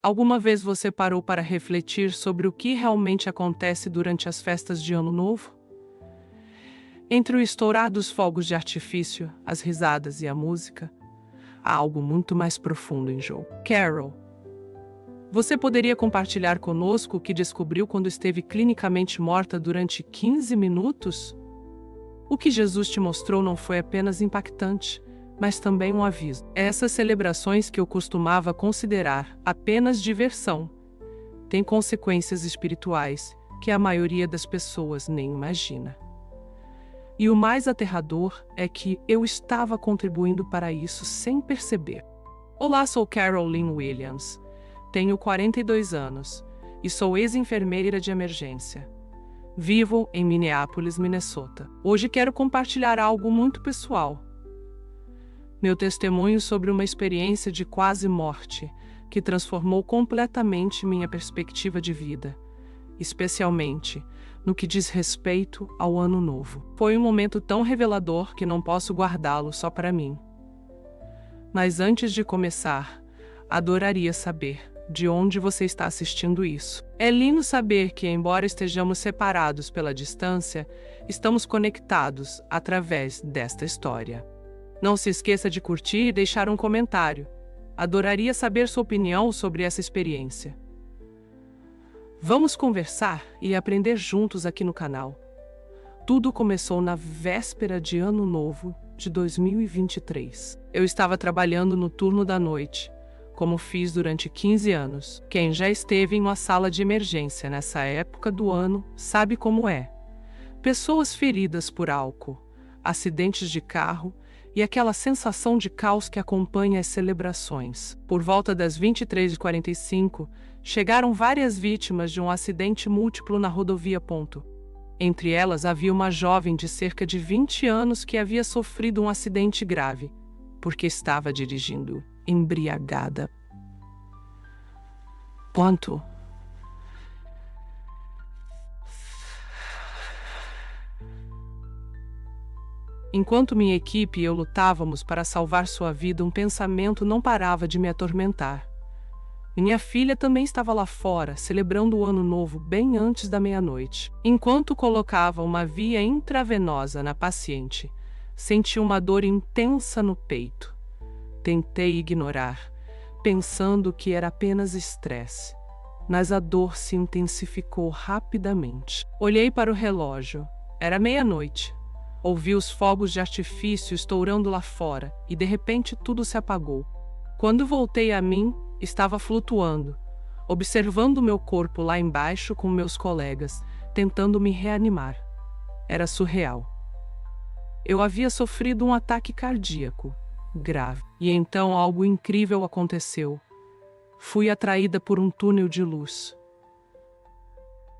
Alguma vez você parou para refletir sobre o que realmente acontece durante as festas de Ano Novo? Entre o estourar dos fogos de artifício, as risadas e a música, há algo muito mais profundo em jogo. Carol, você poderia compartilhar conosco o que descobriu quando esteve clinicamente morta durante 15 minutos? O que Jesus te mostrou não foi apenas impactante, mas também um aviso. Essas celebrações que eu costumava considerar apenas diversão têm consequências espirituais que a maioria das pessoas nem imagina. E o mais aterrador é que eu estava contribuindo para isso sem perceber. Olá, sou Carol Lynn Williams. Tenho 42 anos e sou ex-enfermeira de emergência. Vivo em Minneapolis, Minnesota. Hoje quero compartilhar algo muito pessoal. Meu testemunho sobre uma experiência de quase morte que transformou completamente minha perspectiva de vida, especialmente no que diz respeito ao Ano Novo. Foi um momento tão revelador que não posso guardá-lo só para mim. Mas antes de começar, adoraria saber de onde você está assistindo isso. É lindo saber que, embora estejamos separados pela distância, estamos conectados através desta história. Não se esqueça de curtir e deixar um comentário. Adoraria saber sua opinião sobre essa experiência. Vamos conversar e aprender juntos aqui no canal. Tudo começou na véspera de Ano Novo de 2023. Eu estava trabalhando no turno da noite, como fiz durante 15 anos. Quem já esteve em uma sala de emergência nessa época do ano sabe como é. Pessoas feridas por álcool, acidentes de carro e aquela sensação de caos que acompanha as celebrações. Por volta das 23h45, chegaram várias vítimas de um acidente múltiplo na rodovia. Entre elas havia uma jovem de cerca de 20 anos que havia sofrido um acidente grave, porque estava dirigindo embriagada. Enquanto minha equipe e eu lutávamos para salvar sua vida, um pensamento não parava de me atormentar. Minha filha também estava lá fora, celebrando o Ano Novo bem antes da meia-noite. Enquanto colocava uma via intravenosa na paciente, senti uma dor intensa no peito. Tentei ignorar, pensando que era apenas estresse, mas a dor se intensificou rapidamente. Olhei para o relógio. Era meia-noite. Ouvi os fogos de artifício estourando lá fora e de repente tudo se apagou. Quando voltei a mim, estava flutuando, observando meu corpo lá embaixo com meus colegas, tentando me reanimar. Era surreal. Eu havia sofrido um ataque cardíaco grave. E então algo incrível aconteceu. Fui atraída por um túnel de luz.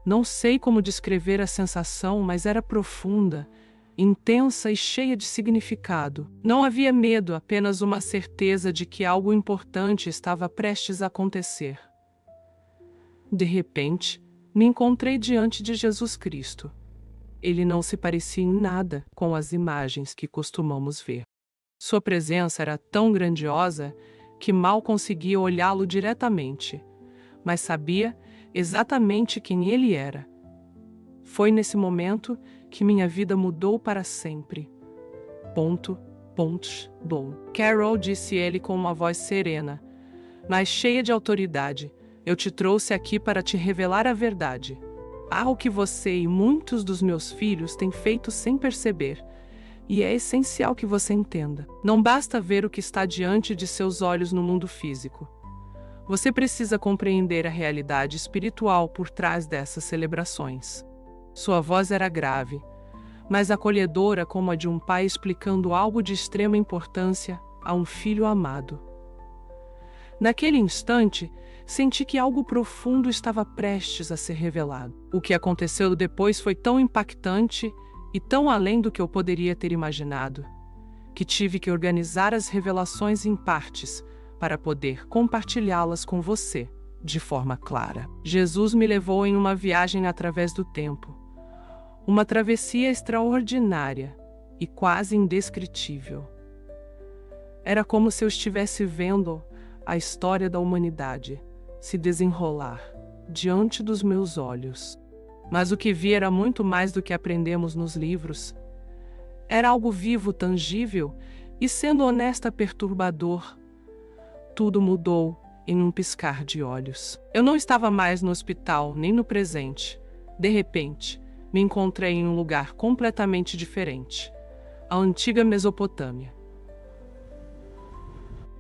Não sei como descrever a sensação, mas era profunda, intensa e cheia de significado. Não havia medo, apenas uma certeza de que algo importante estava prestes a acontecer. De repente, me encontrei diante de Jesus Cristo. Ele não se parecia em nada com as imagens que costumamos ver. Sua presença era tão grandiosa que mal conseguia olhá-lo diretamente, mas sabia exatamente quem ele era. Foi nesse momento que minha vida mudou para sempre. Carol, disse ele com uma voz serena, mas cheia de autoridade. Eu te trouxe aqui para te revelar a verdade. Algo que você e muitos dos meus filhos têm feito sem perceber. E é essencial que você entenda. Não basta ver o que está diante de seus olhos no mundo físico. Você precisa compreender a realidade espiritual por trás dessas celebrações. Sua voz era grave, mas acolhedora como a de um pai explicando algo de extrema importância a um filho amado. Naquele instante, senti que algo profundo estava prestes a ser revelado. O que aconteceu depois foi tão impactante e tão além do que eu poderia ter imaginado, que tive que organizar as revelações em partes para poder compartilhá-las com você de forma clara. Jesus me levou em uma viagem através do tempo, uma travessia extraordinária e quase indescritível. Era como se eu estivesse vendo a história da humanidade, se desenrolar diante dos meus olhos. Mas o que vi era muito mais do que aprendemos nos livros. Era algo vivo, tangível e, sendo honesta, perturbador. Tudo mudou em um piscar de olhos. Eu não estava mais no hospital, nem no presente. De repente, me encontrei em um lugar completamente diferente. A antiga Mesopotâmia.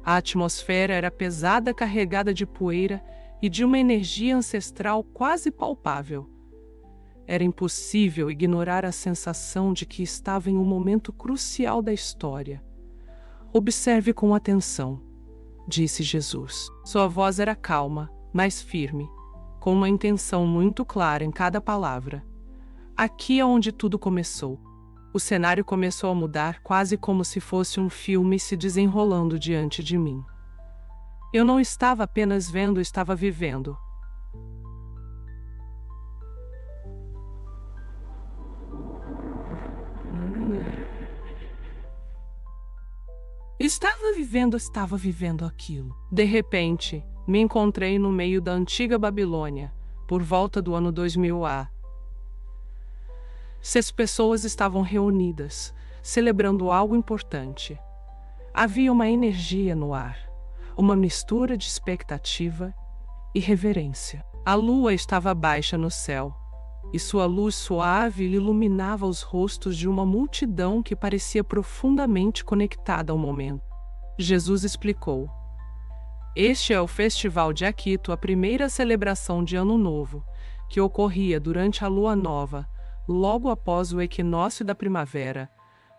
A atmosfera era pesada, carregada de poeira e de uma energia ancestral quase palpável. Era impossível ignorar a sensação de que estava em um momento crucial da história. Observe com atenção, disse Jesus. Sua voz era calma, mas firme, com uma intenção muito clara em cada palavra. Aqui é onde tudo começou. O cenário começou a mudar, quase como se fosse um filme se desenrolando diante de mim. Eu não estava apenas vendo, estava vivendo. Estava vivendo aquilo. De repente, me encontrei no meio da antiga Babilônia, por volta do ano 2000 A. 6 pessoas estavam reunidas, celebrando algo importante. Havia uma energia no ar, uma mistura de expectativa e reverência. A lua estava baixa no céu, e sua luz suave iluminava os rostos de uma multidão que parecia profundamente conectada ao momento. Jesus explicou: "Este é o Festival de Aquito, a primeira celebração de Ano Novo, que ocorria durante a lua nova, logo após o equinócio da primavera,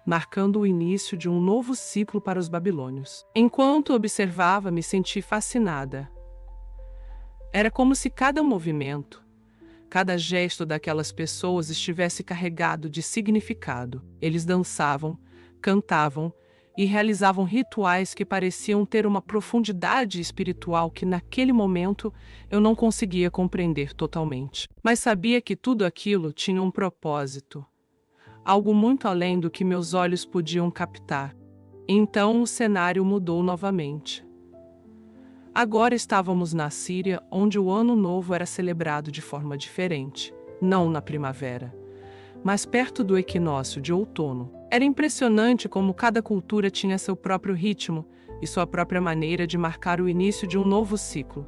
marcando o início de um novo ciclo para os babilônios." Enquanto observava, me senti fascinada. Era como se cada movimento, cada gesto daquelas pessoas estivesse carregado de significado. Eles dançavam, cantavam e realizavam rituais que pareciam ter uma profundidade espiritual que naquele momento eu não conseguia compreender totalmente. Mas sabia que tudo aquilo tinha um propósito, algo muito além do que meus olhos podiam captar. Então o cenário mudou novamente. Agora estávamos na Síria, onde o Ano Novo era celebrado de forma diferente, não na primavera, mas perto do equinócio de outono. Era impressionante como cada cultura tinha seu próprio ritmo e sua própria maneira de marcar o início de um novo ciclo.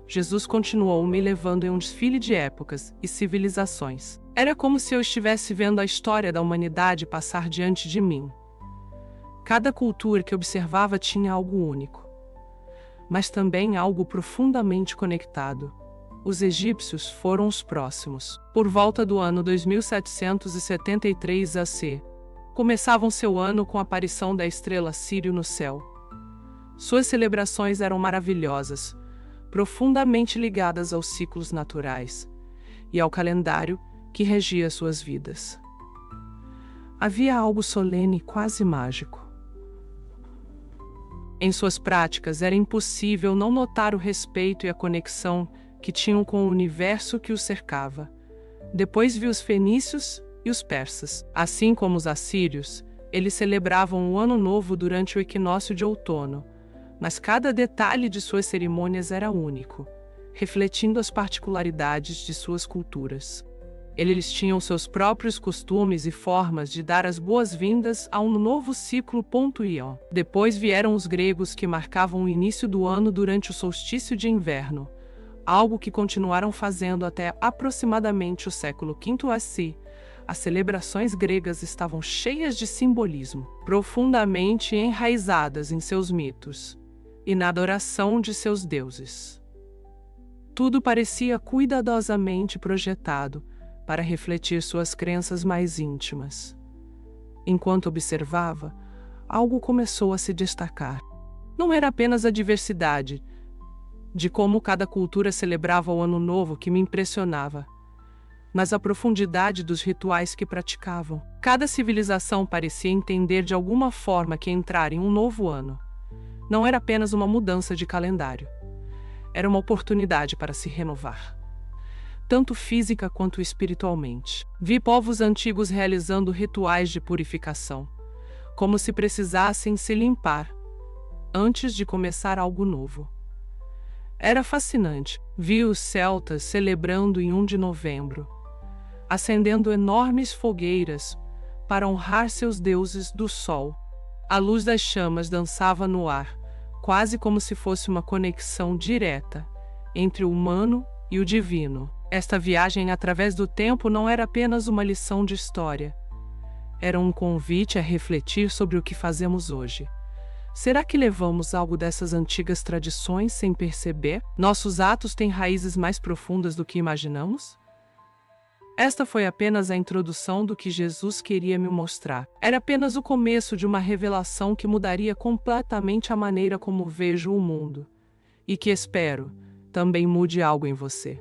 Jesus continuou me levando em um desfile de épocas e civilizações. Era como se eu estivesse vendo a história da humanidade passar diante de mim. Cada cultura que observava tinha algo único, mas também algo profundamente conectado. Os egípcios foram os próximos. Por volta do ano 2773 AC, começavam seu ano com a aparição da estrela Sírio no céu. Suas celebrações eram maravilhosas, profundamente ligadas aos ciclos naturais e ao calendário que regia suas vidas. Havia algo solene, quase mágico. Em suas práticas era impossível não notar o respeito e a conexão que tinham com o universo que os cercava. Depois vi os fenícios e os persas. Assim como os assírios, eles celebravam o Ano Novo durante o equinócio de outono, mas cada detalhe de suas cerimônias era único, refletindo as particularidades de suas culturas. Eles tinham seus próprios costumes e formas de dar as boas-vindas a um novo ciclo. Depois vieram os gregos, que marcavam o início do ano durante o solstício de inverno, algo que continuaram fazendo até aproximadamente o século V AC. As celebrações gregas estavam cheias de simbolismo, profundamente enraizadas em seus mitos e na adoração de seus deuses. Tudo parecia cuidadosamente projetado para refletir suas crenças mais íntimas. Enquanto observava, algo começou a se destacar. Não era apenas a diversidade de como cada cultura celebrava o Ano Novo que me impressionava, mas a profundidade dos rituais que praticavam. Cada civilização parecia entender de alguma forma que entrar em um novo ano não era apenas uma mudança de calendário, era uma oportunidade para se renovar, tanto física quanto espiritualmente. Vi povos antigos realizando rituais de purificação, como se precisassem se limpar antes de começar algo novo. Era fascinante. Vi os celtas celebrando em 1 de novembro, acendendo enormes fogueiras para honrar seus deuses do sol. A luz das chamas dançava no ar, quase como se fosse uma conexão direta entre o humano e o divino. Esta viagem através do tempo não era apenas uma lição de história. Era um convite a refletir sobre o que fazemos hoje. Será que levamos algo dessas antigas tradições sem perceber? Nossos atos têm raízes mais profundas do que imaginamos? Esta foi apenas a introdução do que Jesus queria me mostrar. Era apenas o começo de uma revelação que mudaria completamente a maneira como vejo o mundo. E que espero também mude algo em você.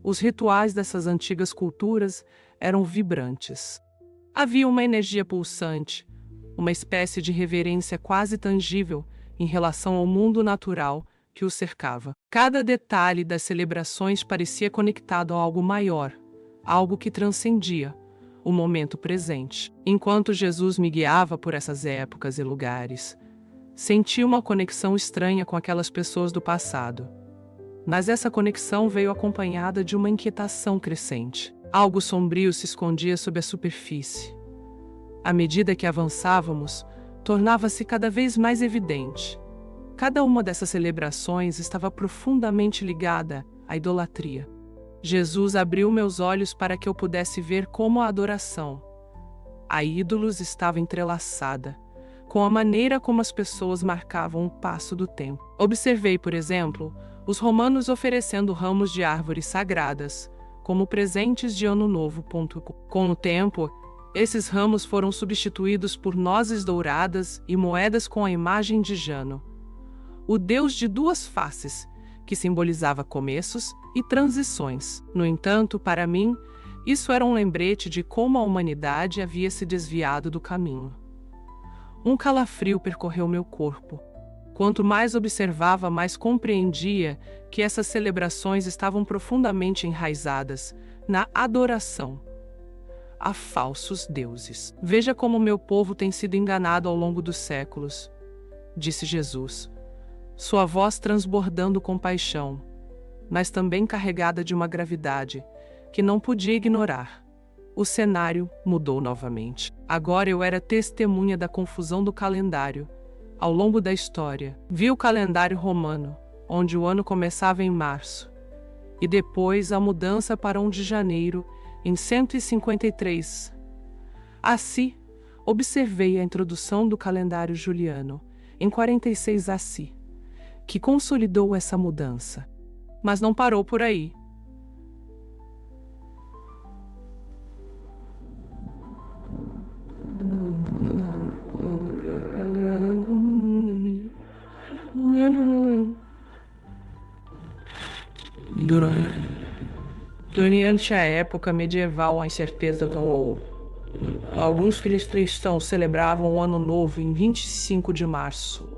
Os rituais dessas antigas culturas eram vibrantes. Havia uma energia pulsante, uma espécie de reverência quase tangível em relação ao mundo natural que o cercava. Cada detalhe das celebrações parecia conectado a algo maior, algo que transcendia o momento presente. Enquanto Jesus me guiava por essas épocas e lugares, senti uma conexão estranha com aquelas pessoas do passado. Mas essa conexão veio acompanhada de uma inquietação crescente. Algo sombrio se escondia sob a superfície. À medida que avançávamos, tornava-se cada vez mais evidente. Cada uma dessas celebrações estava profundamente ligada à idolatria. Jesus abriu meus olhos para que eu pudesse ver como a adoração a ídolos estava entrelaçada com a maneira como as pessoas marcavam o passo do tempo. Observei, por exemplo, os romanos oferecendo ramos de árvores sagradas como presentes de Ano Novo. Com o tempo, esses ramos foram substituídos por nozes douradas e moedas com a imagem de Jano, o deus de duas faces, que simbolizava começos e transições. No entanto, para mim, isso era um lembrete de como a humanidade havia se desviado do caminho. Um calafrio percorreu meu corpo. Quanto mais observava, mais compreendia que essas celebrações estavam profundamente enraizadas na adoração a falsos deuses. Veja como meu povo tem sido enganado ao longo dos séculos, disse Jesus, sua voz transbordando compaixão, mas também carregada de uma gravidade que não podia ignorar. O cenário mudou novamente. Agora eu era testemunha da confusão do calendário. Ao longo da história, vi o calendário romano, onde o ano começava em março, e depois a mudança para 1 de janeiro, em 153. Assim, observei a introdução do calendário juliano, em 46 AC, que consolidou essa mudança. Mas não parou por aí. Durante a época medieval, a incerteza tomou. Alguns cristãos celebravam o Ano Novo em 25 de março.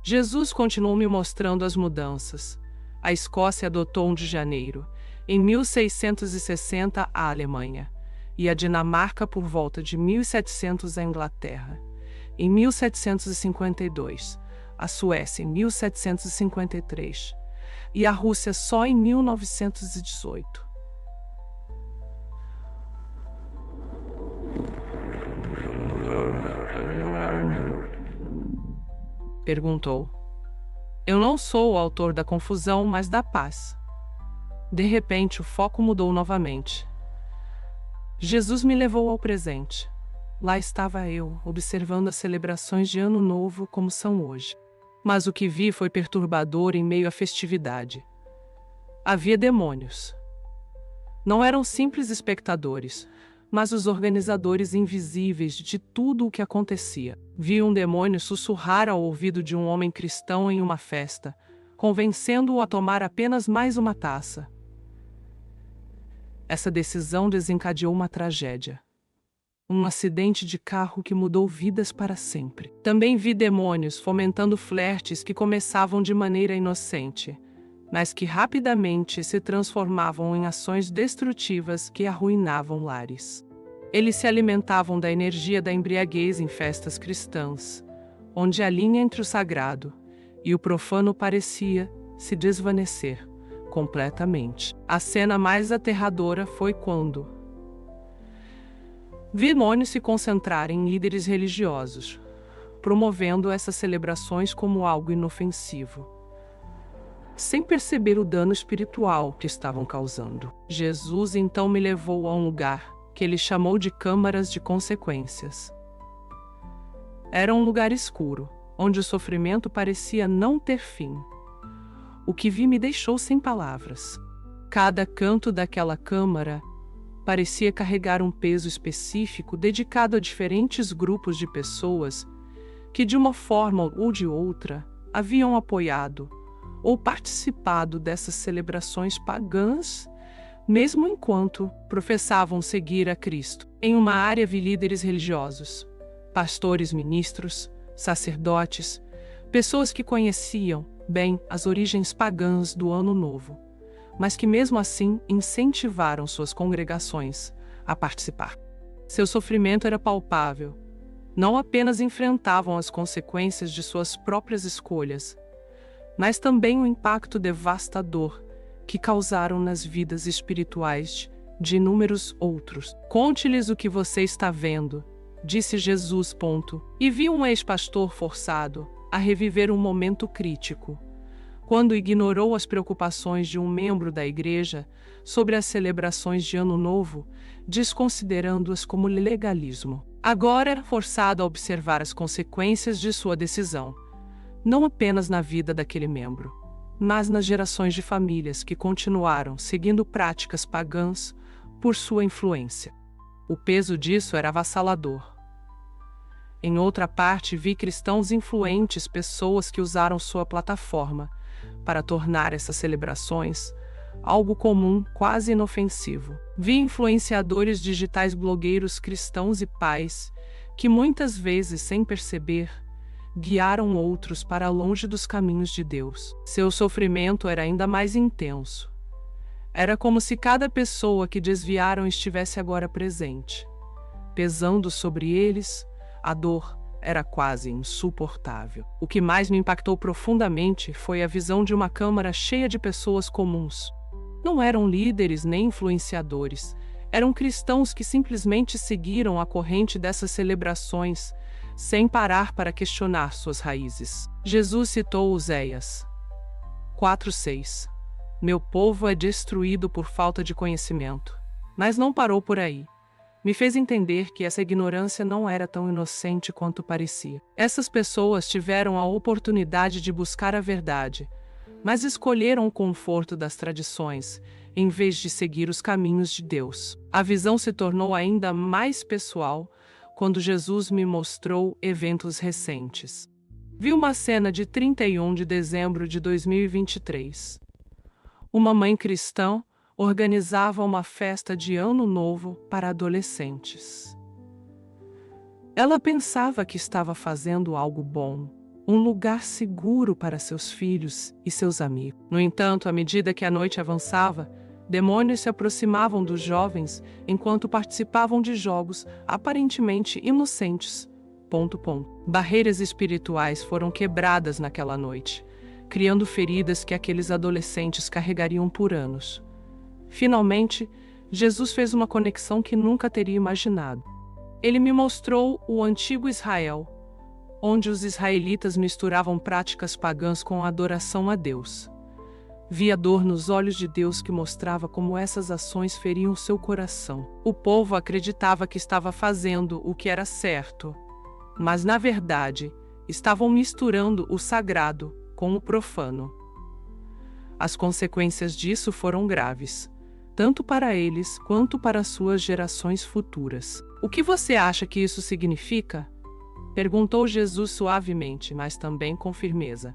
Jesus continuou me mostrando as mudanças. A Escócia adotou 1 de janeiro, em 1660 a Alemanha, e a Dinamarca por volta de 1700 a Inglaterra. Em 1752, a Suécia em 1753 e a Rússia só em 1918. Perguntou. Eu não sou o autor da confusão, mas da paz. De repente, o foco mudou novamente. Jesus me levou ao presente. Lá estava eu, observando as celebrações de Ano Novo como são hoje. Mas o que vi foi perturbador em meio à festividade. Havia demônios. Não eram simples espectadores, mas os organizadores invisíveis de tudo o que acontecia. Vi um demônio sussurrar ao ouvido de um homem cristão em uma festa, convencendo-o a tomar apenas mais uma taça. Essa decisão desencadeou uma tragédia. Um acidente de carro que mudou vidas para sempre. Também vi demônios fomentando flertes que começavam de maneira inocente, mas que rapidamente se transformavam em ações destrutivas que arruinavam lares. Eles se alimentavam da energia da embriaguez em festas cristãs, onde a linha entre o sagrado e o profano parecia se desvanecer completamente. A cena mais aterradora foi quando vi demônios se concentrar em líderes religiosos, promovendo essas celebrações como algo inofensivo, sem perceber o dano espiritual que estavam causando. Jesus então me levou a um lugar que ele chamou de câmaras de consequências. Era um lugar escuro, onde o sofrimento parecia não ter fim. O que vi me deixou sem palavras. Cada canto daquela câmara parecia carregar um peso específico dedicado a diferentes grupos de pessoas que, de uma forma ou de outra, haviam apoiado ou participado dessas celebrações pagãs, mesmo enquanto professavam seguir a Cristo. Em uma área vi líderes religiosos, pastores, ministros, sacerdotes, pessoas que conheciam bem as origens pagãs do Ano Novo, mas que mesmo assim incentivaram suas congregações a participar. Seu sofrimento era palpável. Não apenas enfrentavam as consequências de suas próprias escolhas, mas também o impacto devastador que causaram nas vidas espirituais de inúmeros outros. Conte-lhes o que você está vendo, disse Jesus. E vi um ex-pastor forçado a reviver um momento crítico, quando ignorou as preocupações de um membro da igreja sobre as celebrações de Ano Novo, desconsiderando-as como legalismo. Agora era forçado a observar as consequências de sua decisão, não apenas na vida daquele membro, mas nas gerações de famílias que continuaram seguindo práticas pagãs por sua influência. O peso disso era avassalador. Em outra parte, vi cristãos influentes, pessoas que usaram sua plataforma para tornar essas celebrações algo comum, quase inofensivo. Vi influenciadores digitais, blogueiros cristãos e pais que muitas vezes, sem perceber, guiaram outros para longe dos caminhos de Deus. Seu sofrimento era ainda mais intenso. Era como se cada pessoa que desviaram estivesse agora presente, pesando sobre eles. A dor era quase insuportável. O que mais me impactou profundamente foi a visão de uma câmara cheia de pessoas comuns. Não eram líderes nem influenciadores. Eram cristãos que simplesmente seguiram a corrente dessas celebrações, sem parar para questionar suas raízes. Jesus citou Oséias 4:6. Meu povo é destruído por falta de conhecimento. Mas não parou por aí. Me fez entender que essa ignorância não era tão inocente quanto parecia. Essas pessoas tiveram a oportunidade de buscar a verdade, mas escolheram o conforto das tradições, em vez de seguir os caminhos de Deus. A visão se tornou ainda mais pessoal quando Jesus me mostrou eventos recentes. Vi uma cena de 31 de dezembro de 2023. Uma mãe cristã organizava uma festa de Ano Novo para adolescentes. Ela pensava que estava fazendo algo bom, um lugar seguro para seus filhos e seus amigos. No entanto, à medida que a noite avançava, demônios se aproximavam dos jovens enquanto participavam de jogos aparentemente inocentes. Barreiras espirituais foram quebradas naquela noite, criando feridas que aqueles adolescentes carregariam por anos. Finalmente, Jesus fez uma conexão que nunca teria imaginado. Ele me mostrou o antigo Israel, onde os israelitas misturavam práticas pagãs com a adoração a Deus. Vi a dor nos olhos de Deus que mostrava como essas ações feriam seu coração. O povo acreditava que estava fazendo o que era certo, mas na verdade, estavam misturando o sagrado com o profano. As consequências disso foram graves, tanto para eles quanto para suas gerações futuras. O que você acha que isso significa? Perguntou Jesus suavemente, mas também com firmeza.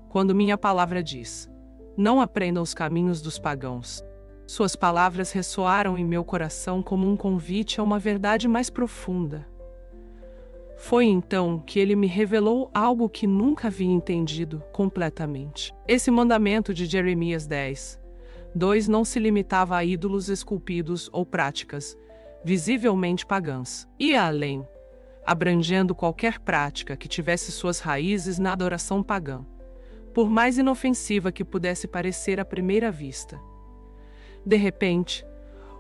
Quando minha palavra diz: não aprendam os caminhos dos pagãos. Suas palavras ressoaram em meu coração como um convite a uma verdade mais profunda. Foi então que ele me revelou algo que nunca havia entendido completamente. Esse mandamento de Jeremias 10:2 não se limitava a ídolos esculpidos ou práticas visivelmente pagãs. Ia além. abrangendo qualquer prática que tivesse suas raízes na adoração pagã, por mais inofensiva que pudesse parecer à primeira vista. De repente,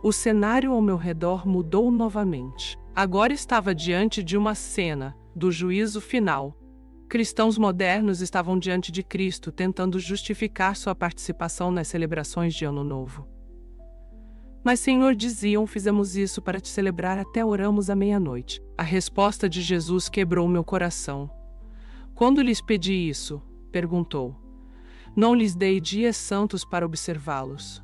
o cenário ao meu redor mudou novamente. Agora estava diante de uma cena do juízo final. Cristãos modernos estavam diante de Cristo, tentando justificar sua participação nas celebrações de Ano Novo. Mas, Senhor, diziam, fizemos isso para te celebrar até oramos à meia-noite. A resposta de Jesus quebrou meu coração. Quando lhes pedi isso, perguntou, não lhes dei dias santos para observá-los.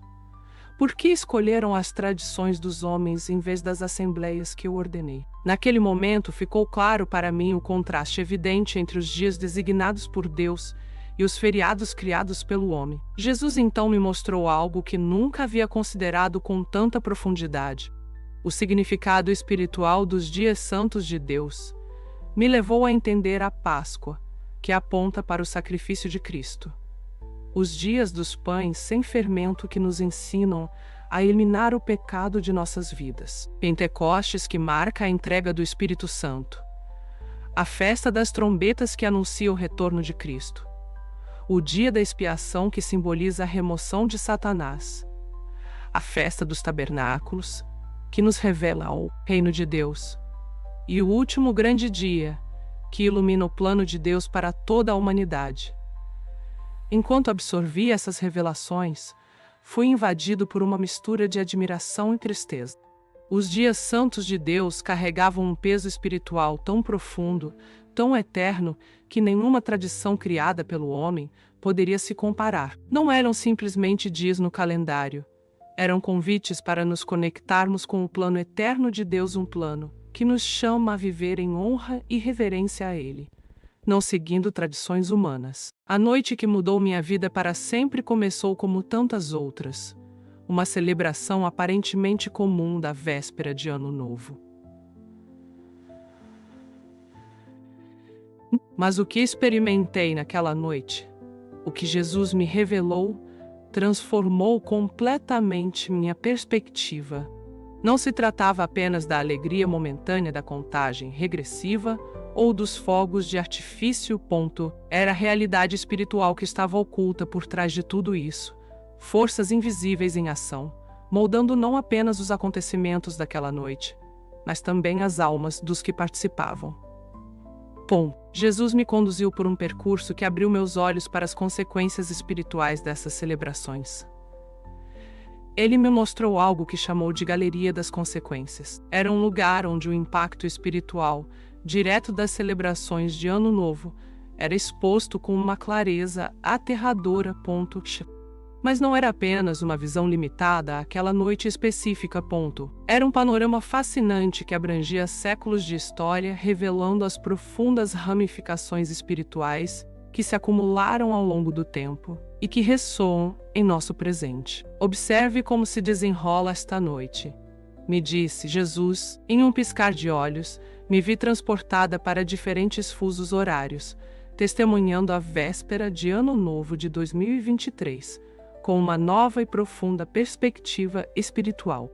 Por que escolheram as tradições dos homens em vez das assembleias que eu ordenei? Naquele momento ficou claro para mim o contraste evidente entre os dias designados por Deus e os feriados criados pelo homem. Jesus então me mostrou algo que nunca havia considerado com tanta profundidade. O significado espiritual dos dias santos de Deus me levou a entender a Páscoa, que aponta para o sacrifício de Cristo. Os dias dos pães sem fermento que nos ensinam a eliminar o pecado de nossas vidas. Pentecostes, que marca a entrega do Espírito Santo. A festa das trombetas, que anuncia o retorno de Cristo. O dia da expiação, que simboliza a remoção de Satanás. A festa dos tabernáculos, que nos revela o reino de Deus. E o último grande dia, que ilumina o plano de Deus para toda a humanidade. Enquanto absorvi essas revelações, fui invadido por uma mistura de admiração e tristeza. Os dias santos de Deus carregavam um peso espiritual tão profundo, tão eterno, que nenhuma tradição criada pelo homem poderia se comparar. Não eram simplesmente dias no calendário. Eram convites para nos conectarmos com o plano eterno de Deus, um plano que nos chama a viver em honra e reverência a Ele, não seguindo tradições humanas. A noite que mudou minha vida para sempre começou como tantas outras, uma celebração aparentemente comum da véspera de Ano Novo. Mas o que experimentei naquela noite, o que Jesus me revelou, transformou completamente minha perspectiva. Não se tratava apenas da alegria momentânea da contagem regressiva ou dos fogos de artifício. Era a realidade espiritual que estava oculta por trás de tudo isso, forças invisíveis em ação, moldando não apenas os acontecimentos daquela noite, mas também as almas dos que participavam. Jesus me conduziu por um percurso que abriu meus olhos para as consequências espirituais dessas celebrações. Ele me mostrou algo que chamou de Galeria das Consequências. Era um lugar onde o impacto espiritual, direto das celebrações de Ano Novo, era exposto com uma clareza aterradora. Mas não era apenas uma visão limitada àquela noite específica. Era um panorama fascinante que abrangia séculos de história, revelando as profundas ramificações espirituais que se acumularam ao longo do tempo e que ressoam em nosso presente. Observe como se desenrola esta noite, me disse Jesus. Em um piscar de olhos, me vi transportada para diferentes fusos horários, testemunhando a véspera de Ano Novo de 2023, com uma nova e profunda perspectiva espiritual.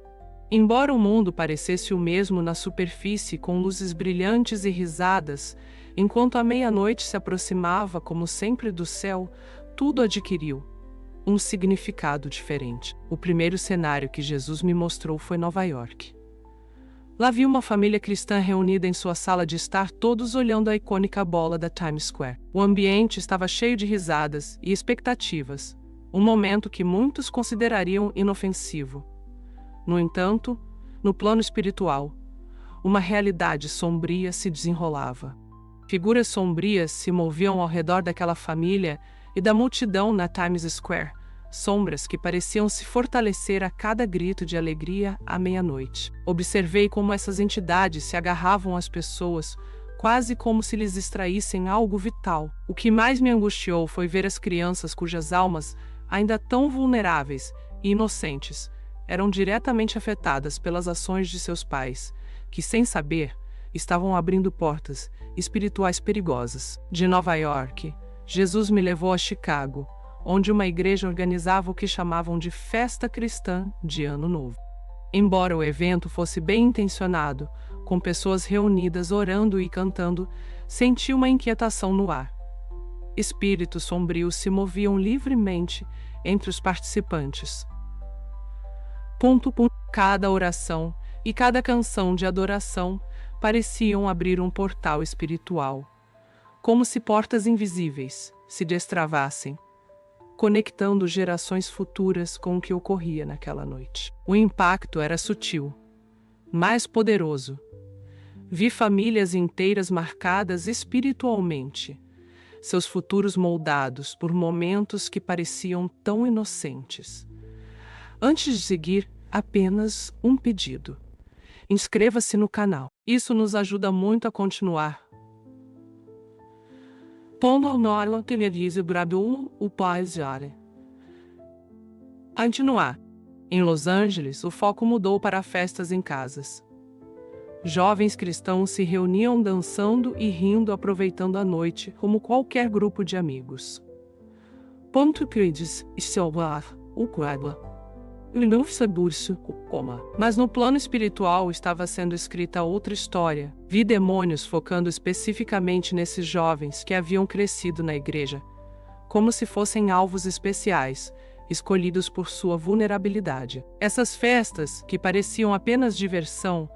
Embora o mundo parecesse o mesmo na superfície, com luzes brilhantes e risadas, enquanto a meia-noite se aproximava, como sempre, do céu, tudo adquiriu um significado diferente. O primeiro cenário que Jesus me mostrou foi Nova York. Lá vi uma família cristã reunida em sua sala de estar, todos olhando a icônica bola da Times Square. O ambiente estava cheio de risadas e expectativas, um momento que muitos considerariam inofensivo. No entanto, no plano espiritual, uma realidade sombria se desenrolava. Figuras sombrias se moviam ao redor daquela família e da multidão na Times Square, sombras que pareciam se fortalecer a cada grito de alegria à meia-noite. Observei como essas entidades se agarravam às pessoas, quase como se lhes extraíssem algo vital. O que mais me angustiou foi ver as crianças cujas almas, ainda tão vulneráveis e inocentes, eram diretamente afetadas pelas ações de seus pais, que, sem saber, estavam abrindo portas espirituais perigosas. De Nova York, Jesus me levou a Chicago, onde uma igreja organizava o que chamavam de Festa Cristã de Ano Novo. Embora o evento fosse bem intencionado, com pessoas reunidas orando e cantando, senti uma inquietação no ar. Espíritos sombrios se moviam livremente entre os participantes. Cada oração e cada canção de adoração pareciam abrir um portal espiritual, como se portas invisíveis se destravassem, conectando gerações futuras com o que ocorria naquela noite. O impacto era sutil, mas poderoso. Vi famílias inteiras marcadas espiritualmente, seus futuros moldados por momentos que pareciam tão inocentes. Antes de seguir, apenas um pedido. Inscreva-se no canal. Isso nos ajuda muito a continuar. Continuar. Em Los Angeles, o foco mudou para festas em casas. Jovens cristãos se reuniam dançando e rindo, aproveitando a noite, como qualquer grupo de amigos. Mas no plano espiritual estava sendo escrita outra história. Vi demônios focando especificamente nesses jovens que haviam crescido na igreja, como se fossem alvos especiais, escolhidos por sua vulnerabilidade. Essas festas, que pareciam apenas diversão,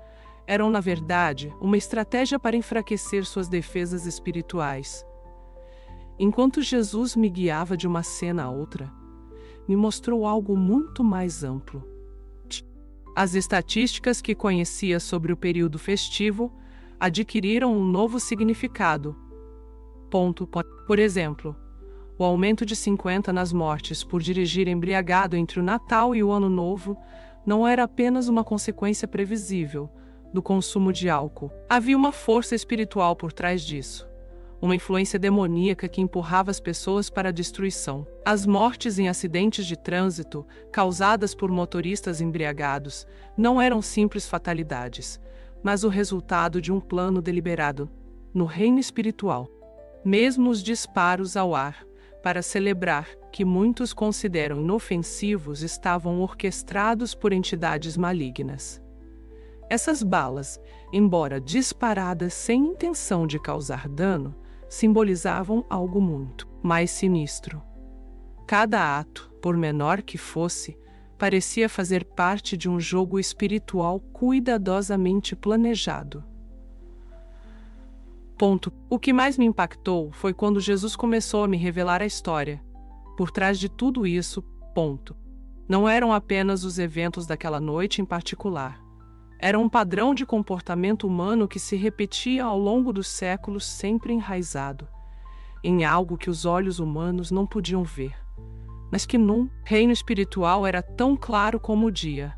eram, na verdade, uma estratégia para enfraquecer suas defesas espirituais. Enquanto Jesus me guiava de uma cena a outra, me mostrou algo muito mais amplo. As estatísticas que conhecia sobre o período festivo adquiriram um novo significado. Por exemplo, o aumento de 50 nas mortes por dirigir embriagado entre o Natal e o Ano Novo não era apenas uma consequência previsível do consumo de álcool. Havia uma força espiritual por trás disso. Uma influência demoníaca que empurrava as pessoas para a destruição. As mortes em acidentes de trânsito, causadas por motoristas embriagados, não eram simples fatalidades, mas o resultado de um plano deliberado no reino espiritual. Mesmo os disparos ao ar, para celebrar que muitos consideram inofensivos, estavam orquestrados por entidades malignas. Essas balas, embora disparadas sem intenção de causar dano, simbolizavam algo muito mais sinistro. Cada ato, por menor que fosse, parecia fazer parte de um jogo espiritual cuidadosamente planejado. O que mais me impactou foi quando Jesus começou a me revelar a história. Por trás de tudo isso, não eram apenas os eventos daquela noite em particular. Era um padrão de comportamento humano que se repetia ao longo dos séculos, sempre enraizado em algo que os olhos humanos não podiam ver, mas que num reino espiritual era tão claro como o dia.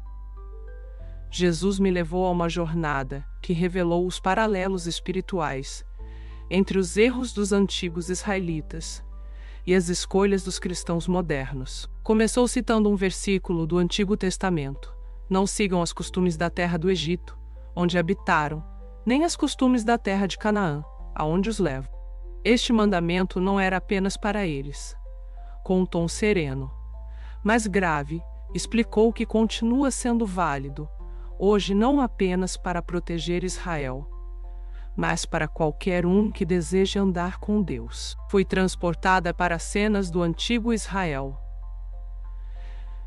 Jesus me levou a uma jornada que revelou os paralelos espirituais entre os erros dos antigos israelitas e as escolhas dos cristãos modernos. Começou citando um versículo do Antigo Testamento: não sigam os costumes da terra do Egito, onde habitaram, nem os costumes da terra de Canaã, aonde os levo. Este mandamento não era apenas para eles. Com um tom sereno, mas grave, explicou que continua sendo válido, hoje, não apenas para proteger Israel, mas para qualquer um que deseje andar com Deus. Fui transportada para cenas do antigo Israel.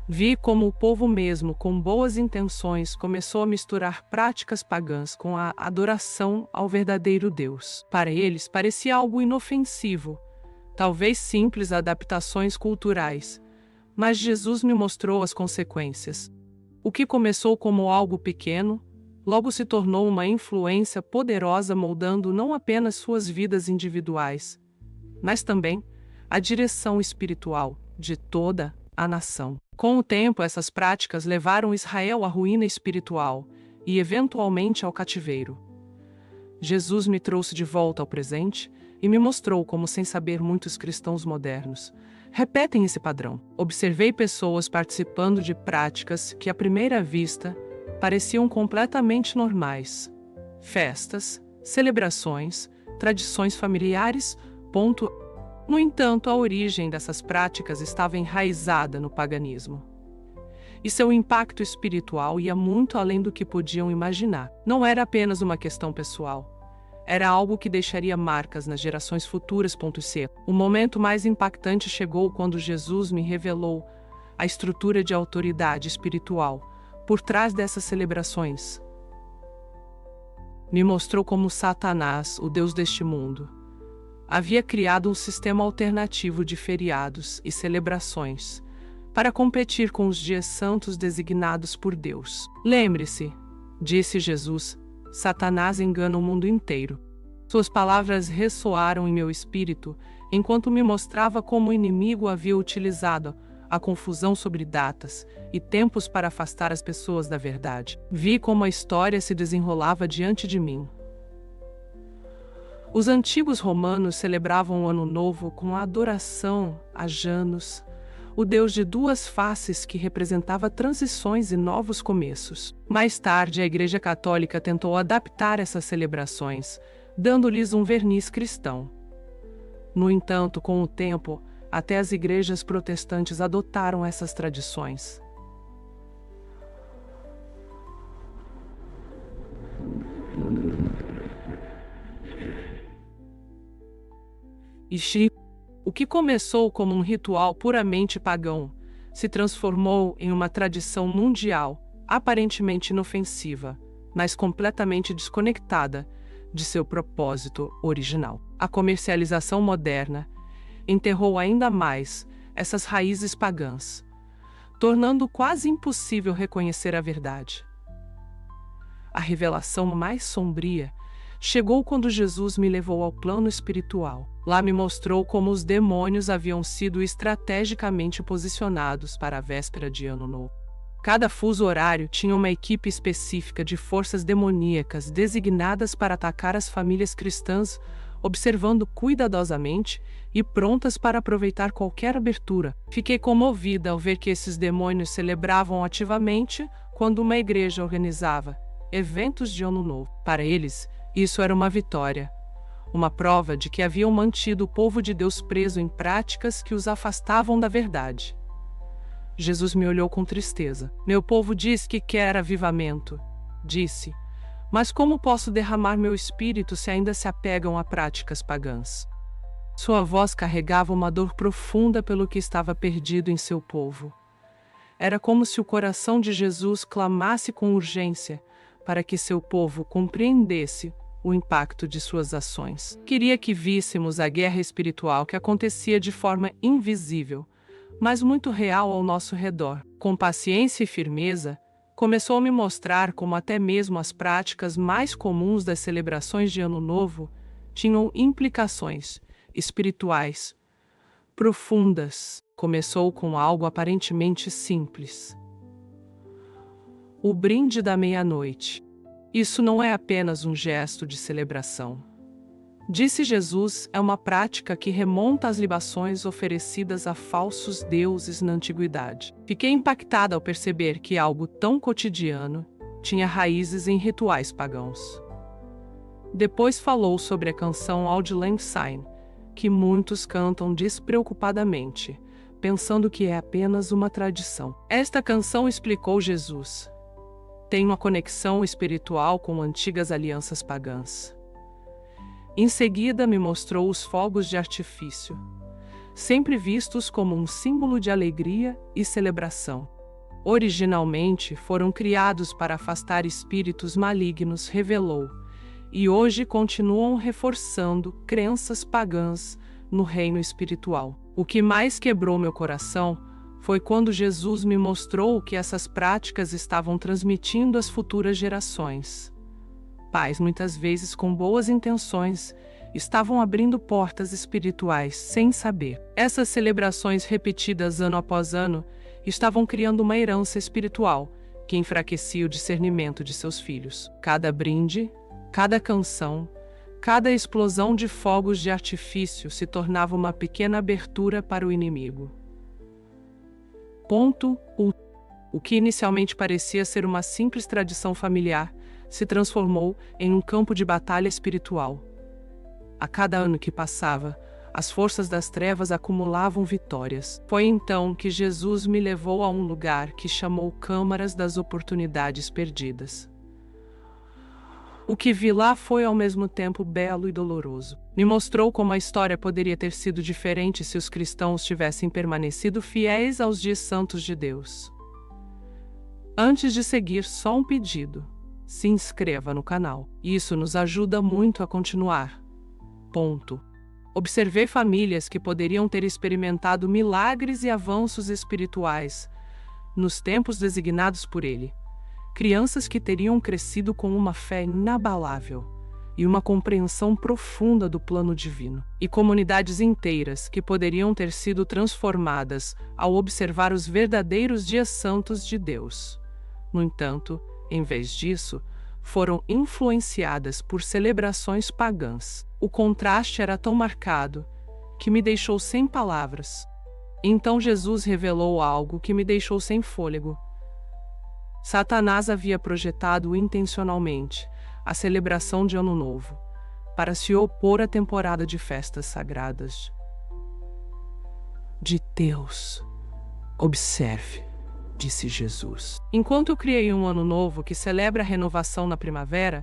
Vi como o povo, mesmo com boas intenções, começou a misturar práticas pagãs com a adoração ao verdadeiro Deus. Para eles parecia algo inofensivo, talvez simples adaptações culturais, mas Jesus me mostrou as consequências. O que começou como algo pequeno, logo se tornou uma influência poderosa, moldando não apenas suas vidas individuais, mas também a direção espiritual de toda a nação. Com o tempo, essas práticas levaram Israel à ruína espiritual e, eventualmente, ao cativeiro. Jesus me trouxe de volta ao presente e me mostrou como, sem saber, muitos cristãos modernos repetem esse padrão. Observei pessoas participando de práticas que, à primeira vista, pareciam completamente normais. Festas, celebrações, tradições familiares. No entanto, a origem dessas práticas estava enraizada no paganismo. e seu impacto espiritual ia muito além do que podiam imaginar. Não era apenas uma questão pessoal. Era algo que deixaria marcas nas gerações futuras. O momento mais impactante chegou quando Jesus me revelou a estrutura de autoridade espiritual por trás dessas celebrações. Me mostrou como Satanás, o Deus deste mundo, havia criado um sistema alternativo de feriados e celebrações para competir com os dias santos designados por Deus. Lembre-se, disse Jesus, Satanás engana o mundo inteiro. Suas palavras ressoaram em meu espírito enquanto me mostrava como o inimigo havia utilizado a confusão sobre datas e tempos para afastar as pessoas da verdade. Vi como a história se desenrolava diante de mim. Os antigos romanos celebravam o Ano Novo com a adoração a Janus, o deus de duas faces que representava transições e novos começos. Mais tarde, a Igreja Católica tentou adaptar essas celebrações, dando-lhes um verniz cristão. No entanto, com o tempo, até as igrejas protestantes adotaram essas tradições. O que começou como um ritual puramente pagão se transformou em uma tradição mundial, aparentemente inofensiva, mas completamente desconectada de seu propósito original. A comercialização moderna enterrou ainda mais essas raízes pagãs, tornando quase impossível reconhecer a verdade. A revelação mais sombria chegou quando Jesus me levou ao plano espiritual. Lá me mostrou como os demônios haviam sido estrategicamente posicionados para a véspera de Ano Novo. Cada fuso horário tinha uma equipe específica de forças demoníacas designadas para atacar as famílias cristãs, observando cuidadosamente e prontas para aproveitar qualquer abertura. Fiquei comovida ao ver que esses demônios celebravam ativamente quando uma igreja organizava eventos de Ano Novo. Para eles, isso era uma vitória, uma prova de que haviam mantido o povo de Deus preso em práticas que os afastavam da verdade. Jesus me olhou com tristeza. Meu povo diz que quer avivamento, disse. Mas como posso derramar meu espírito se ainda se apegam a práticas pagãs? Sua voz carregava uma dor profunda pelo que estava perdido em seu povo. Era como se o coração de Jesus clamasse com urgência para que seu povo compreendesse o impacto de suas ações. Queria que víssemos a guerra espiritual que acontecia de forma invisível, mas muito real ao nosso redor. Com paciência e firmeza, começou a me mostrar como até mesmo as práticas mais comuns das celebrações de Ano Novo tinham implicações espirituais profundas. Começou com algo aparentemente simples: o brinde da meia-noite. Isso não é apenas um gesto de celebração. Disse Jesus, é uma prática que remonta às libações oferecidas a falsos deuses na antiguidade. Fiquei impactada ao perceber que algo tão cotidiano tinha raízes em rituais pagãos. Depois falou sobre a canção Auld Lang Syne, que muitos cantam despreocupadamente, pensando que é apenas uma tradição. Esta canção, explicou Jesus, tem uma conexão espiritual com antigas alianças pagãs. Em seguida, me mostrou os fogos de artifício, sempre vistos como um símbolo de alegria e celebração. Originalmente foram criados para afastar espíritos malignos, revelou, e hoje continuam reforçando crenças pagãs no reino espiritual. O que mais quebrou meu coração foi quando Jesus me mostrou que essas práticas estavam transmitindo às futuras gerações. Pais, muitas vezes com boas intenções, estavam abrindo portas espirituais sem saber. Essas celebrações repetidas ano após ano estavam criando uma herança espiritual que enfraquecia o discernimento de seus filhos. Cada brinde, cada canção, cada explosão de fogos de artifício se tornava uma pequena abertura para o inimigo. O que inicialmente parecia ser uma simples tradição familiar se transformou em um campo de batalha espiritual. A cada ano que passava, As forças das trevas acumulavam vitórias. Foi então que Jesus me levou a um lugar que chamou Câmaras das Oportunidades Perdidas. O que vi lá foi ao mesmo tempo belo e doloroso. Me mostrou como a história poderia ter sido diferente se os cristãos tivessem permanecido fiéis aos dias santos de Deus. Antes de seguir, só um pedido: se inscreva no canal. Isso nos ajuda muito a continuar. Observei famílias que poderiam ter experimentado milagres e avanços espirituais nos tempos designados por Ele. Crianças que teriam crescido com uma fé inabalável e uma compreensão profunda do plano divino. E comunidades inteiras que poderiam ter sido transformadas ao observar os verdadeiros dias santos de Deus. No entanto, em vez disso, foram influenciadas por celebrações pagãs. O contraste era tão marcado que me deixou sem palavras. Então Jesus revelou algo que me deixou sem fôlego. Satanás havia projetado intencionalmente a celebração de Ano Novo para se opor à temporada de festas sagradas de Deus. Observe, disse Jesus. Enquanto eu criei um ano novo que celebra a renovação na primavera,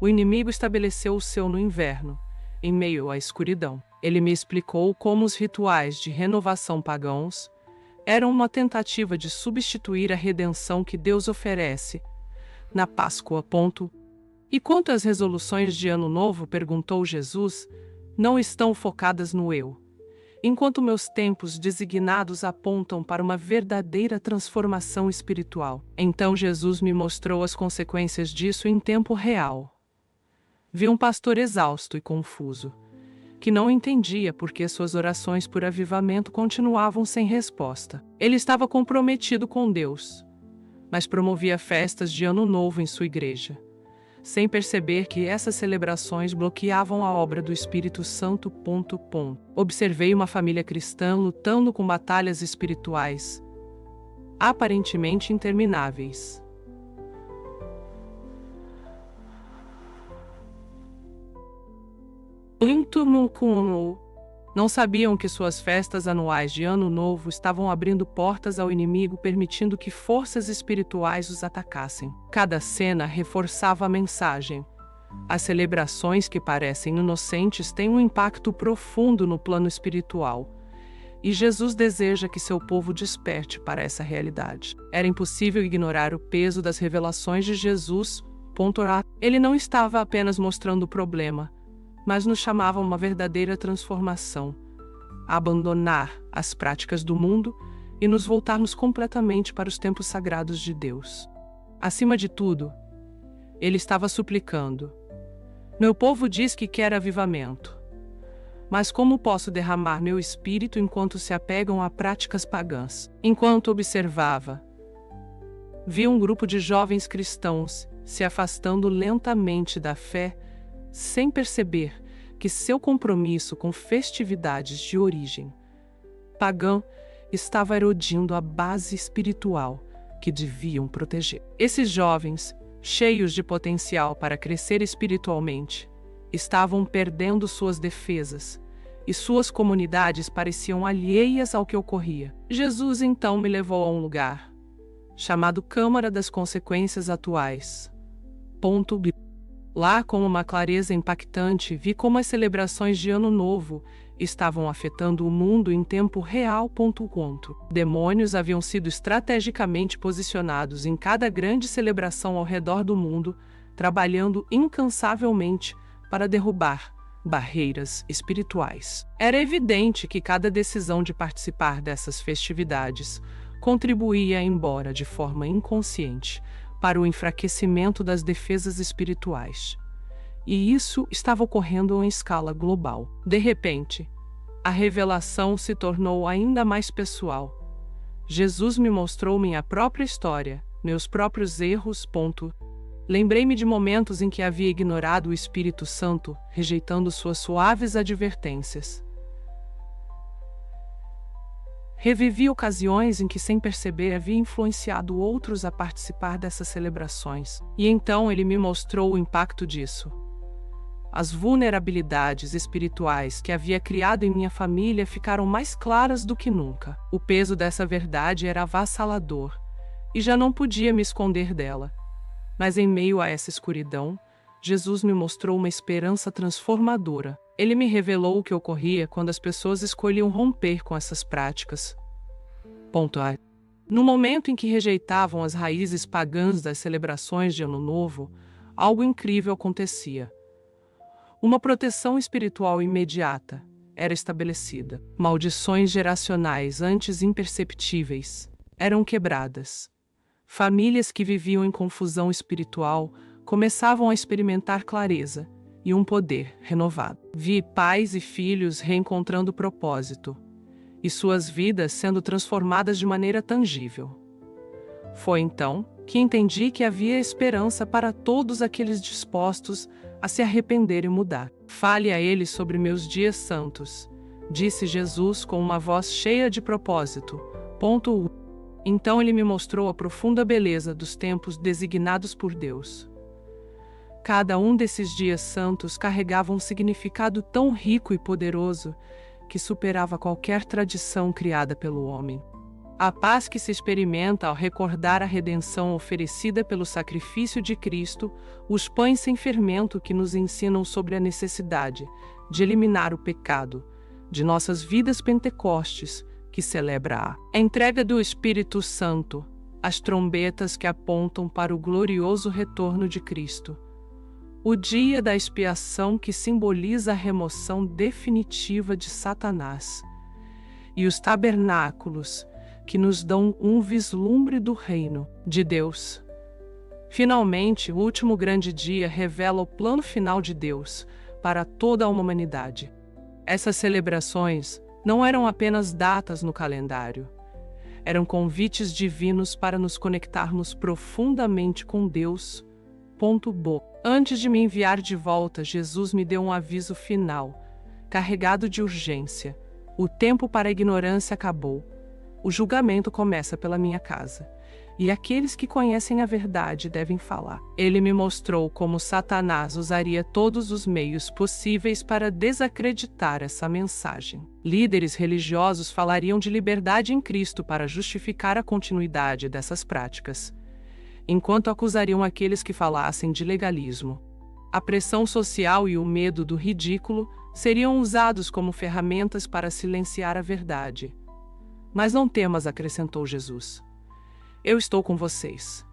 o inimigo estabeleceu o seu no inverno, em meio à escuridão. Ele me explicou como os rituais de renovação pagãos eram uma tentativa de substituir a redenção que Deus oferece na Páscoa. E quanto às resoluções de Ano Novo, perguntou Jesus, não estão focadas no eu, enquanto meus tempos designados apontam para uma verdadeira transformação espiritual. Então Jesus me mostrou as consequências disso em tempo real. Vi um pastor exausto e confuso, que não entendia por que suas orações por avivamento continuavam sem resposta. Ele estava comprometido com Deus, mas promovia festas de Ano Novo em sua igreja, sem perceber que essas celebrações bloqueavam a obra do Espírito Santo. Observei uma família cristã lutando com batalhas espirituais, aparentemente intermináveis. Não sabiam que suas festas anuais de Ano Novo estavam abrindo portas ao inimigo, permitindo que forças espirituais os atacassem. Cada cena reforçava a mensagem. As celebrações que parecem inocentes têm um impacto profundo no plano espiritual. E Jesus deseja que seu povo desperte para essa realidade. Era impossível ignorar o peso das revelações de Jesus. Ele não estava apenas mostrando o problema, mas nos chamava a uma verdadeira transformação, a abandonar as práticas do mundo e nos voltarmos completamente para os tempos sagrados de Deus. Acima de tudo, ele estava suplicando: meu povo diz que quer avivamento, mas como posso derramar meu espírito enquanto se apegam a práticas pagãs? Enquanto observava, vi um grupo de jovens cristãos se afastando lentamente da fé, sem perceber que seu compromisso com festividades de origem pagã estava erodindo a base espiritual que deviam proteger. Esses jovens, cheios de potencial para crescer espiritualmente, estavam perdendo suas defesas e suas comunidades pareciam alheias ao que ocorria. Jesus então me levou a um lugar chamado Câmara das Consequências Atuais. Lá, com uma clareza impactante, vi como as celebrações de Ano Novo estavam afetando o mundo em tempo real. Demônios haviam sido estrategicamente posicionados em cada grande celebração ao redor do mundo, trabalhando incansavelmente para derrubar barreiras espirituais. Era evidente que cada decisão de participar dessas festividades contribuía, embora de forma inconsciente, para o enfraquecimento das defesas espirituais. E isso estava ocorrendo em escala global. De repente, a revelação se tornou ainda mais pessoal. Jesus me mostrou minha própria história, meus próprios erros. Lembrei-me de momentos em que havia ignorado o Espírito Santo, rejeitando suas suaves advertências. Revivi ocasiões em que, sem perceber, havia influenciado outros a participar dessas celebrações. E então ele me mostrou o impacto disso. as vulnerabilidades espirituais que havia criado em minha família ficaram mais claras do que nunca. O peso dessa verdade era avassalador, e já não podia me esconder dela. Mas em meio a essa escuridão, Jesus me mostrou uma esperança transformadora. Ele me revelou o que ocorria quando as pessoas escolhiam romper com essas práticas. Ponto A. No momento em que rejeitavam as raízes pagãs das celebrações de Ano Novo, algo incrível acontecia. Uma proteção espiritual imediata era estabelecida. Maldições geracionais antes imperceptíveis eram quebradas. Famílias que viviam em confusão espiritual começavam a experimentar clareza e um poder renovado. Vi pais e filhos reencontrando propósito e suas vidas sendo transformadas de maneira tangível. Foi então que entendi que havia esperança para todos aqueles dispostos a se arrepender e mudar. Fale a eles sobre meus dias santos, disse Jesus com uma voz cheia de propósito. Então ele me mostrou a profunda beleza dos tempos designados por Deus. Cada um desses dias santos carregava um significado tão rico e poderoso que superava qualquer tradição criada pelo homem. A paz que se experimenta ao recordar a redenção oferecida pelo sacrifício de Cristo, os pães sem fermento que nos ensinam sobre a necessidade de eliminar o pecado, de nossas vidas Pentecostes, que celebra a entrega do Espírito Santo, as trombetas que apontam para o glorioso retorno de Cristo, o dia da expiação que simboliza a remoção definitiva de Satanás, e os tabernáculos que nos dão um vislumbre do reino de Deus. Finalmente, o último grande dia revela o plano final de Deus para toda a humanidade. Essas celebrações não eram apenas datas no calendário. Eram convites divinos para nos conectarmos profundamente com Deus. Antes de me enviar de volta, Jesus me deu um aviso final, carregado de urgência. O tempo para a ignorância acabou. O julgamento começa pela minha casa, e aqueles que conhecem a verdade devem falar. Ele me mostrou como Satanás usaria todos os meios possíveis para desacreditar essa mensagem. Líderes religiosos falariam de liberdade em Cristo para justificar a continuidade dessas práticas, enquanto acusariam aqueles que falassem de legalismo. A pressão social e o medo do ridículo seriam usados como ferramentas para silenciar a verdade. Mas não temas, acrescentou Jesus. Eu estou com vocês.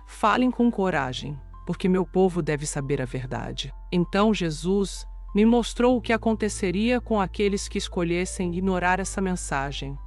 Falem com coragem, porque meu povo deve saber a verdade. Então Jesus me mostrou o que aconteceria com aqueles que escolhessem ignorar essa mensagem.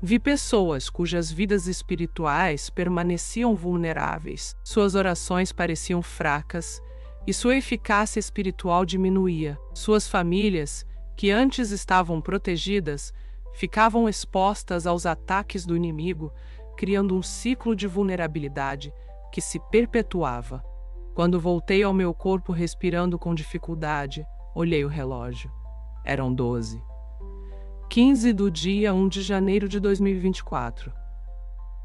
Vi pessoas cujas vidas espirituais permaneciam vulneráveis, suas orações pareciam fracas e sua eficácia espiritual diminuía. Suas famílias, que antes estavam protegidas, ficavam expostas aos ataques do inimigo, criando um ciclo de vulnerabilidade que se perpetuava. Quando voltei ao meu corpo respirando com dificuldade, olhei o relógio. Eram 12:15 do dia 1 de janeiro de 2024.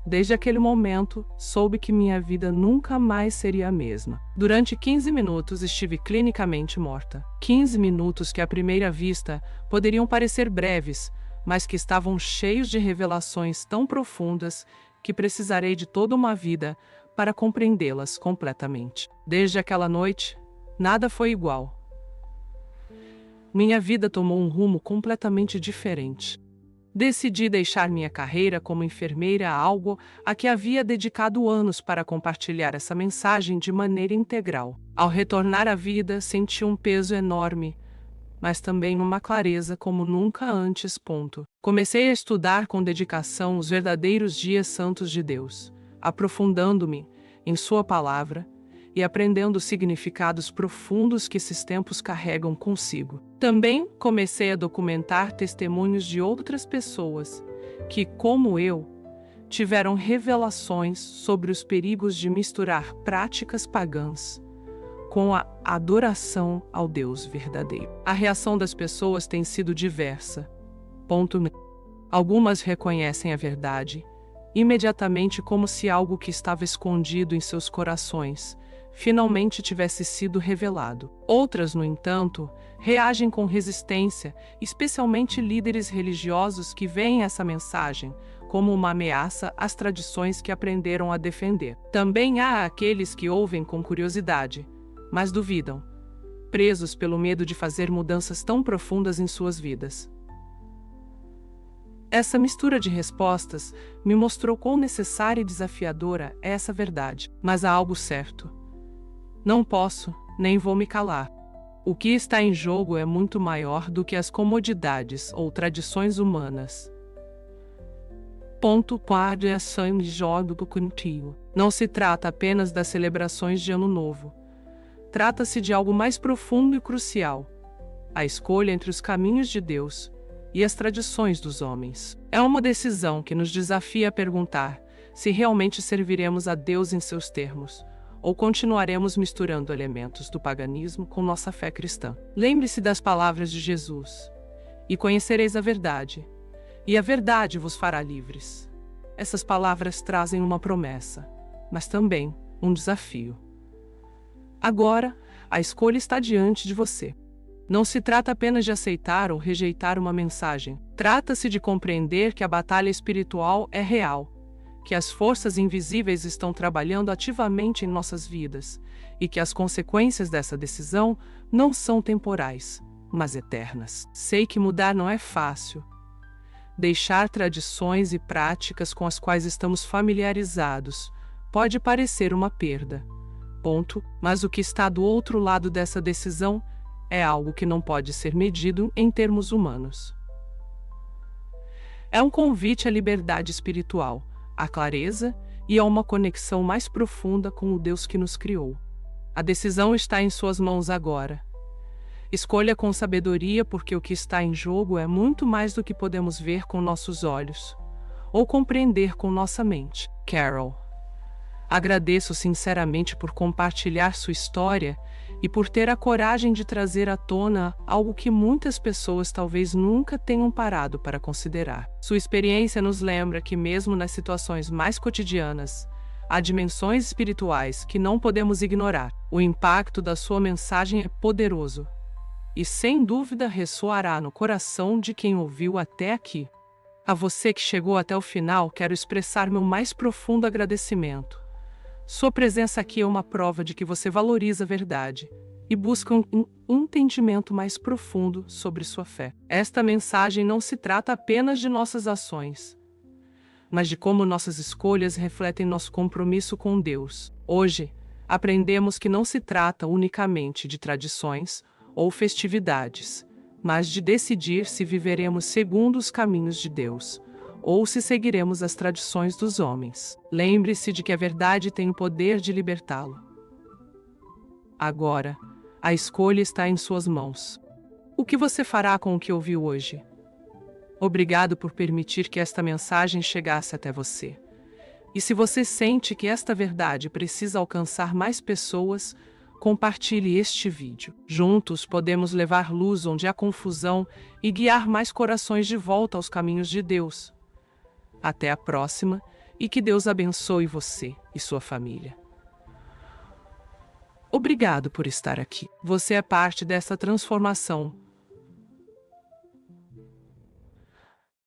Desde aquele momento, soube que minha vida nunca mais seria a mesma. Durante 15 minutos estive clinicamente morta. 15 minutos que à primeira vista poderiam parecer breves, mas que estavam cheios de revelações tão profundas que precisarei de toda uma vida para compreendê-las completamente. Desde aquela noite, nada foi igual. Minha vida tomou um rumo completamente diferente. Decidi deixar minha carreira como enfermeira, algo a que havia dedicado anos, para compartilhar essa mensagem de maneira integral. Ao retornar à vida, senti um peso enorme, mas também uma clareza como nunca antes. Comecei a estudar com dedicação os verdadeiros dias santos de Deus, aprofundando-me em Sua palavra e aprendendo significados profundos que esses tempos carregam consigo. Também comecei a documentar testemunhos de outras pessoas que, como eu, tiveram revelações sobre os perigos de misturar práticas pagãs com a adoração ao Deus verdadeiro. A reação das pessoas tem sido diversa. Algumas reconhecem a verdade imediatamente, como se algo que estava escondido em seus corações finalmente tivesse sido revelado. Outras, no entanto, reagem com resistência, especialmente líderes religiosos que veem essa mensagem como uma ameaça às tradições que aprenderam a defender. Também há aqueles que ouvem com curiosidade, mas duvidam, presos pelo medo de fazer mudanças tão profundas em suas vidas. Essa mistura de respostas me mostrou quão necessária e desafiadora é essa verdade. Mas há algo certo. Não posso, nem vou me calar. O que está em jogo é muito maior do que as comodidades ou tradições humanas. Ponto 4. Ação de jogo contínuo. Não se trata apenas das celebrações de Ano Novo. Trata-se de algo mais profundo e crucial: a escolha entre os caminhos de Deus e as tradições dos homens. É uma decisão que nos desafia a perguntar se realmente serviremos a Deus em seus termos, ou continuaremos misturando elementos do paganismo com nossa fé cristã. Lembre-se das palavras de Jesus: "E conhecereis a verdade, e a verdade vos fará livres." Essas palavras trazem uma promessa, mas também um desafio. Agora, a escolha está diante de você. Não se trata apenas de aceitar ou rejeitar uma mensagem. Trata-se de compreender que a batalha espiritual é real, que as forças invisíveis estão trabalhando ativamente em nossas vidas e que as consequências dessa decisão não são temporais, mas eternas. Sei que mudar não é fácil. Deixar tradições e práticas com as quais estamos familiarizados pode parecer uma perda. Mas o que está do outro lado dessa decisão é algo que não pode ser medido em termos humanos. É um convite à liberdade espiritual, à clareza e a uma conexão mais profunda com o Deus que nos criou. A decisão está em suas mãos agora. Escolha com sabedoria, porque o que está em jogo é muito mais do que podemos ver com nossos olhos ou compreender com nossa mente. Carol. Agradeço sinceramente por compartilhar sua história e por ter a coragem de trazer à tona algo que muitas pessoas talvez nunca tenham parado para considerar. Sua experiência nos lembra que, mesmo nas situações mais cotidianas, há dimensões espirituais que não podemos ignorar. O impacto da sua mensagem é poderoso e, sem dúvida, ressoará no coração de quem ouviu até aqui. A você que chegou até o final, quero expressar meu mais profundo agradecimento. Sua presença aqui é uma prova de que você valoriza a verdade e busca um entendimento mais profundo sobre sua fé. Esta mensagem não se trata apenas de nossas ações, mas de como nossas escolhas refletem nosso compromisso com Deus. Hoje, aprendemos que não se trata unicamente de tradições ou festividades, mas de decidir se viveremos segundo os caminhos de Deus ou se seguiremos as tradições dos homens. Lembre-se de que a verdade tem o poder de libertá-lo. Agora, a escolha está em suas mãos. O que você fará com o que ouviu hoje? Obrigado por permitir que esta mensagem chegasse até você. E se você sente que esta verdade precisa alcançar mais pessoas, compartilhe este vídeo. Juntos podemos levar luz onde há confusão e guiar mais corações de volta aos caminhos de Deus. Até a próxima, e que Deus abençoe você e sua família. Obrigado por estar aqui. Você é parte dessa transformação